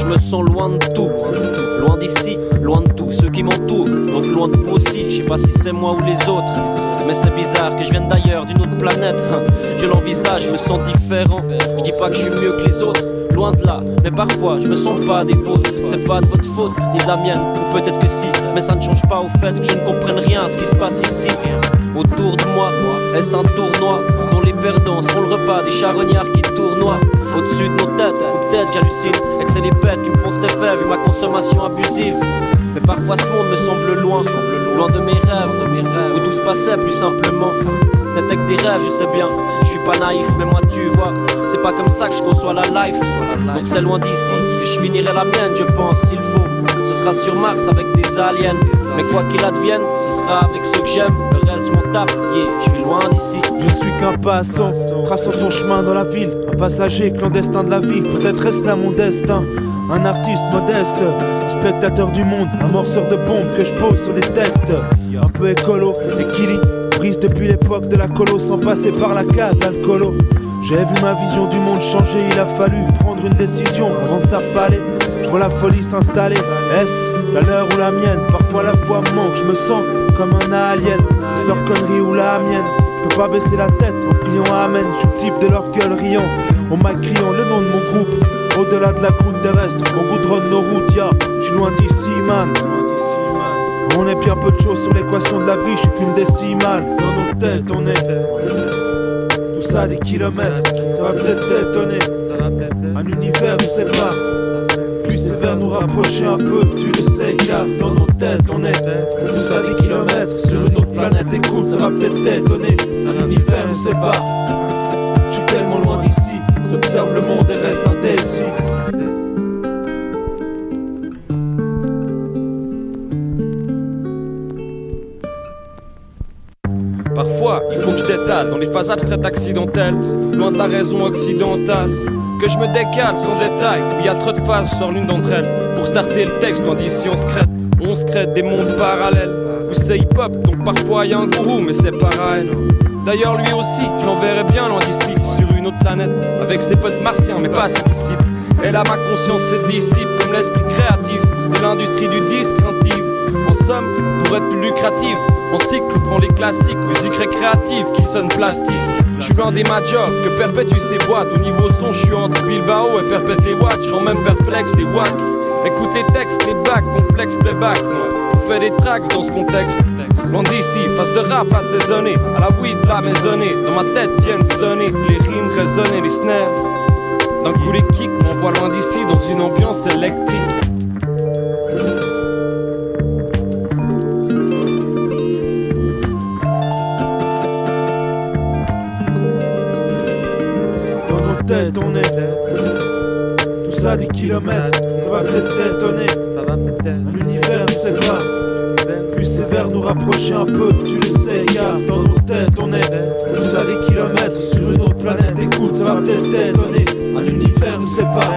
me sens loin de tout. Loin d'ici, loin de tous ceux qui m'entourent. Donc loin de vous aussi, je sais pas si c'est moi ou les autres. Mais c'est bizarre que je vienne d'ailleurs, d'une autre planète. Je l'envisage, je me sens différent. Je dis pas que je suis mieux que les autres, loin de là, mais parfois je me sens pas des vôtres. C'est pas de votre faute, ni de la mienne, ou peut-être que si. Mais ça ne change pas au fait que je ne comprenne rien à ce qui se passe ici. Autour de moi, est-ce un tournoi dont les perdants sont le repas des charognards qui tournoient au-dessus de nos têtes, ou peut-être j'hallucine et que c'est les bêtes qui me font cet effet vu ma consommation abusive. Mais parfois ce monde me semble loin, loin de mes rêves, où tout se passait plus simplement. Ce n'était que des rêves, je sais bien, je suis pas naïf, mais moi tu vois, c'est pas comme ça que je conçois la life. Donc c'est loin d'ici, que je finirai la mienne, je pense, s'il faut. Ce sera sur Mars avec des aliens, mais quoi qu'il advienne, ce sera avec ceux que j'aime. Le reste je m'en tape, yeah, je suis loin d'ici. Je ne suis qu'un passant, traçant son chemin dans la ville. Un passager clandestin de la vie, peut-être est-ce là mon destin. Un artiste modeste, un spectateur du monde, un morceur de bombe que je pose sur les textes. Un peu écolo, équilibre, prise depuis l'époque de la colo sans passer par la case alcoolo. J'ai vu ma vision du monde changer, il a fallu prendre une décision avant de s'affaler. Je vois la folie s'installer, est-ce la leur ou la mienne? Parfois la foi me manque, je me sens comme un alien. Est-ce leur connerie ou la mienne? Je peux pas baisser la tête en priant amen. Je suis le type de leur gueule riant, on m'a criant le nom de mon groupe. Au-delà de la croûte terrestre, on goudronne nos routes, ya. Je suis loin d'ici, man. On est bien peu de choses sur l'équation de la vie, je suis qu'une décimale. Dans nos têtes, on est tout ça des kilomètres, ça va peut-être t'étonner. Un univers où c'est pas plus sévère nous rapprocher un peu, tu le sais, car dans nos têtes, on est tout ça des kilomètres sur une autre planète. Écoute, ça va peut-être t'étonner. Un univers où c'est pas, je suis tellement loin d'ici. J'observe le monde et reste indécis. Parfois, il faut que je détale dans les phases abstraites accidentelles, loin de la raison occidentale. Que je me décale sans détail, où il y a trop de phases, je sors l'une d'entre elles. Pour starter le texte, loin d'ici on se crée des mondes parallèles. Où c'est hip-hop, donc parfois il y a un gourou, mais c'est pareil. D'ailleurs lui aussi, je l'enverrai bien loin d'ici, sur une autre planète, avec ses potes martiens, mais pas ses disciples. Et là ma conscience se dissipe, comme l'esprit créatif de l'industrie du disque craintive. En somme, pour être plus lucrative, en cycle prend les classiques, musique récréative qui sonne plastique. Je suis loin des majors, que perpétuent ces boîtes. Au niveau son, je suis entre Bilbao et perpète les watts. Je rends même perplexe les wacks. Écoute les textes, les bacs, complexe playback. On fait des tracks dans ce contexte. Loin d'ici, face de rap assaisonné, à la weed, la maisonnée. Dans ma tête viennent sonner, les rimes résonner, les snares. D'un coup les kicks m'envoient loin d'ici dans une ambiance électrique. Tête, on est tout ça des kilomètres, ça va peut-être t'étonner. Un univers où c'est pas plus sévère nous rapprocher un peu, tu le sais, car dans nos têtes on est tout ça des kilomètres sur une autre planète. Écoute, ça va peut-être t'étonner. Un univers où c'est pas